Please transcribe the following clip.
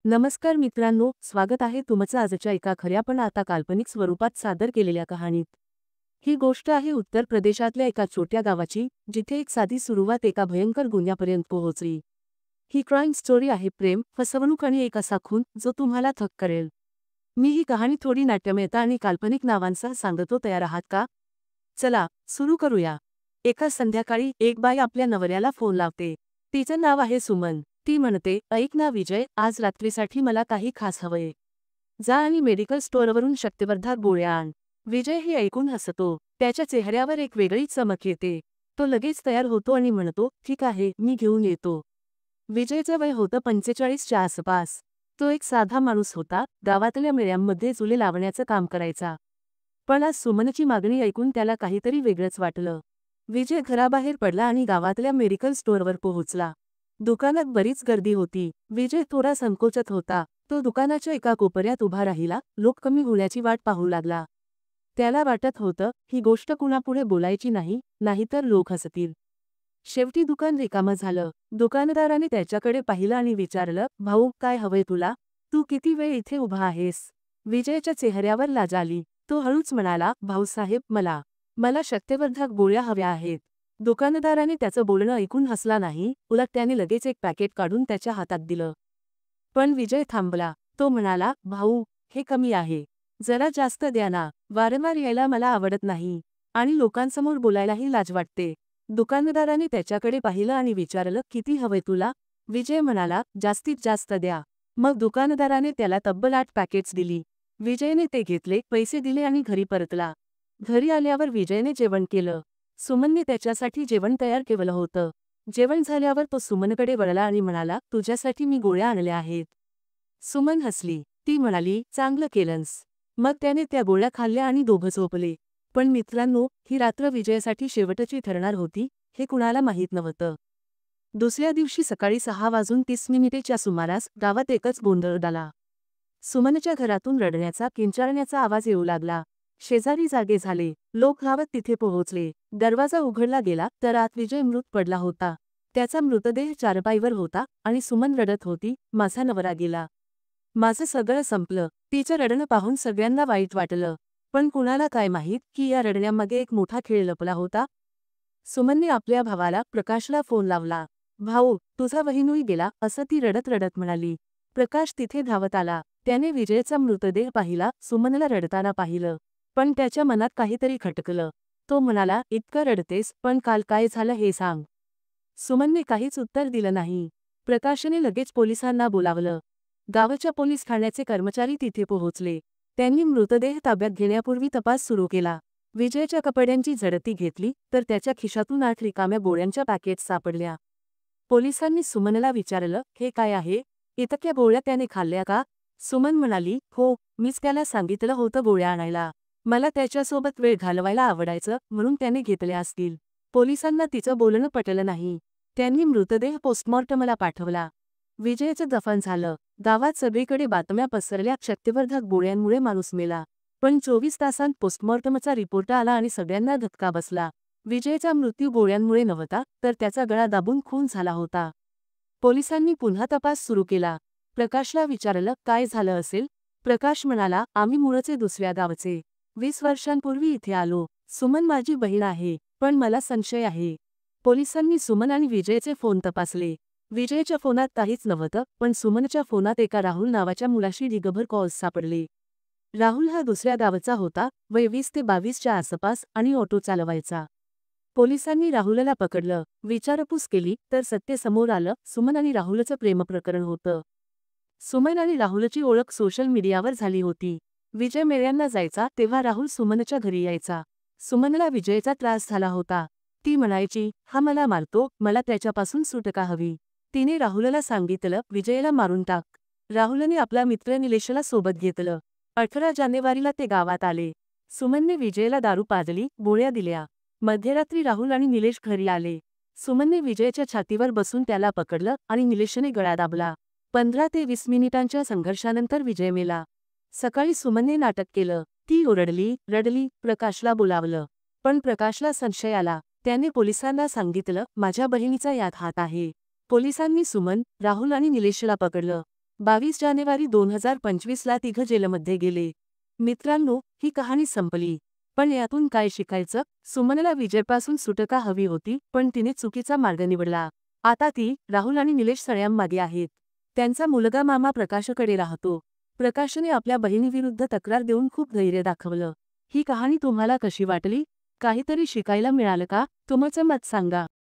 नमस्कार मित्रांनो, स्वागत आहे तुमचं आजच्या एका खऱ्या पण आता काल्पनिक स्वरूपात सादर केलेल्या कहाणीत। ही गोष्ट आहे उत्तर प्रदेशातल्या एका छोट्या गावाची, जिथे एक साधी सुरुवात एका भयंकर गुन्ह्यापर्यंत पोहोचली। ही क्राईम स्टोरी आहे प्रेम, फसवणूक आणि एक असा खून जो तुम्हाला थक्क करेल। मी ही कहाणी थोडी नाट्यमयता आणि काल्पनिक नावांसह सांगतो, तयार आहात का? चला सुरू करूया। एका संध्याकाळी एक बाई आपल्या नवऱ्याला फोन लावते। तिचं नाव आहे सुमन। ती म्हणते, ऐक ना विजय, आज रात्रीसाठी मला काही खास हवंय। जा आणि मेडिकल स्टोअरवरून शक्तिवर्धक गोळ्या आण। विजय हे ऐकून हसतो, त्याच्या चेहऱ्यावर एक वेगळीच चमक येते। तो लगेच तयार होतो आणि म्हणतो, ठीक आहे, मी घेऊन येतो। विजयचं वय होतं 45च्या आसपास। तो एक साधा माणूस होता, गावातल्या मेळ्यांमध्ये जुले लावण्याचं काम करायचा। पण आज सुमनची मागणी ऐकून त्याला काहीतरी वेगळंच वाटलं। विजय घराबाहेर पडला आणि गावातल्या मेडिकल स्टोअरवर पोहोचला। दुकानात बरीच गर्दी होती। विजय थोडा संकोचत होता। तो दुकानाच्या एका कोपऱ्यात उभा राहिला, लोक कमी होण्याची वाट पाहू लागला। त्याला वाटत होतं, ही गोष्ट कुणापुढे बोलायची नाही, नाहीतर लोक हसतील। शेवटी दुकान रिकामं झालं। दुकानदाराने त्याच्याकडे पाहिलं आणि विचारलं, भाऊ, काय हवंय तुला? तू किती वेळ इथे उभा आहेस? विजयच्या चेहऱ्यावर लाज आली। तो हळूच म्हणाला, भाऊसाहेब, मला शक्तिवर्धक गोळ्या हव्या आहेत। दुकानदाराने त्याचं बोलणं ऐकून हसला नाही, उलट त्याने लगेच एक पॅकेट काढून त्याच्या हातात दिलं। पण विजय थांबला। तो म्हणाला, भाऊ, हे कमी आहे। जरा जास्त द्या ना, वारंवार यायला मला आवडत नाही आणि लोकांसमोर बोलायलाही लाज वाटते। दुकानदाराने त्याच्याकडे पाहिलं आणि विचारलं, किती हवंय तुला? विजय म्हणाला, जास्तीत जास्त द्या। मग दुकानदाराने त्याला तब्बल 8 पॅकेट्स दिली। विजयने ते घेतले, पैसे दिले आणि घरी परतला। घरी आल्यावर विजयने जेवण केलं। सुमनने त्याच्यासाठी जेवण तयार केलं होतं। जेवण झाल्यावर तो सुमनकडे वळला आणि म्हणाला, तुझ्यासाठी मी गोळ्या आणल्या आहेत। सुमन हसली। ती म्हणाली, चांगलं केलंस। मग त्याने त्या गोळ्या खाल्ल्या आणि दोघं झोपले। पण मित्रांनो, ही रात्र विजयासाठी शेवटची ठरणार होती, हे कुणाला माहीत नव्हतं। दुसऱ्या दिवशी सकाळी 6:30च्या सुमारास गावात एकच गोंधळ उडाला। सुमनच्या घरातून रडण्याचा, किंचाळण्याचा आवाज येऊ लागला। शेजारी जागे झाले, लोक धावत तिथे पोहोचले। दरवाजा उघडला गेला तर आत विजय मृत पडला होता। त्याचा मृतदेह चारपाईवर होता आणि सुमन रडत होती, माझा नवरा गेला। माझं सगळं संपलं। तिचं रडणं पाहून सगळ्यांना वाईट वाटलं। पण कुणाला काय माहीत की या रडण्यामागे एक मोठा खेळ लपला होता। सुमनने आपल्या भावाला, प्रकाशला फोन लावला। भाऊ, तुझा बहिणूही गेला, असं ती रडत रडत म्हणाली। प्रकाश तिथे धावत आला। त्याने विजयचा मृतदेह पाहिला, सुमनला रडताना पाहिलं। पण त्याच्या मनात काहीतरी खटकलं। तो म्हणाला, इतकं रडतेस, पण काल काय झालं हे सांग। सुमनने काहीच उत्तर दिलं नाही। प्रकाशने लगेच पोलिसांना बोलावलं। गावाच्या पोलीस ठाण्याचे कर्मचारी तिथे पोहोचले। त्यांनी मृतदेह ताब्यात घेण्यापूर्वी तपास सुरू केला। विजयच्या कपड्यांची झडती घेतली तर त्याच्या खिशातून 8 रिकाम्या गोळ्यांच्या पॅकेट्स सापडल्या। पोलिसांनी सुमनला विचारलं, हे काय आहे? इतक्या गोळ्या त्याने खाल्ल्या का? सुमन म्हणाली, हो, मीच त्याला सांगितलं होतं गोळ्या आणायला। मला त्याच्यासोबत वेळ घालवायला आवडायचं, म्हणून त्याने घेतल्या असतील। पोलिसांना तिचं बोलणं पटलं नाही। त्यांनी मृतदेह पोस्टमॉर्टमला पाठवला। विजयचं दफन झालं। गावात सगळीकडे बातम्या पसरल्या, शक्तिवर्धक गोळ्यांमुळे माणूस मेला। पण 24 तासांत पोस्टमॉर्टमचा रिपोर्ट आला आणि सगळ्यांना धक्का बसला। विजयचा मृत्यू गोळ्यांमुळे नव्हता, तर त्याचा गळा दाबून खून झाला होता। पोलिसांनी पुन्हा तपास सुरू केला। प्रकाशला विचारलं, काय झालं असेल? प्रकाश म्हणाला, आम्ही मूळचे दुसऱ्या गावचे। 20 वर्षांपूर्वी इथे आलो। सुमन माझी बहीण आहे, पण मला संशय आहे। पोलिसांनी सुमन आणि विजयचे फोन तपासले। विजयच्या फोनात काहीच नव्हतं, पण सुमनच्या फोनात एका राहुल नावाच्या मुलाशी ढिगभर कॉल्स सापडले। राहुल हा दुसऱ्या गावचा होता, वय 20 ते 22च्या आसपास आणि ऑटो चालवायचा। पोलिसांनी राहुलला पकडलं। विचारपूस केली तर सत्य समोर आलं, सुमन आणि राहुलचं प्रेमप्रकरण होतं। सुमन आणि राहुलची ओळख सोशल मीडियावर झाली होती। विजय मेळ्यांना जायचा तेव्हा राहुल सुमनच्या घरी यायचा। सुमनला विजयचा त्रास झाला होता। ती म्हणायची, हा मला मारतो, मला त्याच्यापासून सुटका हवी। तिने राहुलला सांगितलं, विजयला मारून टाक। राहुलने आपला मित्र निलेशला सोबत घेतलं। 18 जानेवारीला ते गावात आले। सुमनने विजयला दारू पाजली, गोळ्या दिल्या। मध्यरात्री राहुल आणि निलेश घरी आले। सुमनने विजयच्या छातीवर बसून त्याला पकडलं आणि निलेशने गळा दाबला। 15 ते 20 मिनिटांच्या संघर्षानंतर विजय मेला। सकाळी सुमनने नाटक केलं। ती ओरडली, रडली, प्रकाशला बोलावलं। पण प्रकाशला संशय आला। त्याने पोलिसांना सांगितलं, माझ्या बहिणीचा यात हात आहे। पोलिसांनी सुमन, राहुल आणि निलेशला पकडलं। 22 जानेवारी 2025 ला तिघं जेलमध्ये गेले. मित्रांनो, ही कहाणी संपली. पण यातून काय शिकायचं? सुमनला विजयपासून सुटका हवी होती, पण तिने चुकीचा मार्ग निवडला. आता ती, राहुल आणि निलेश सळ्यांमागे आहेत. त्यांचा मुलगा मामा प्रकाशकडे राहतो. प्रकाशने आपल्या बहिणीविरुद्ध तक्रार देऊन खूप धैर्य दाखवलं. ही कहाणी तुम्हाला कशी वाटली? काहीतरी शिकायला मिळालं का? तुमचं मत सांगा.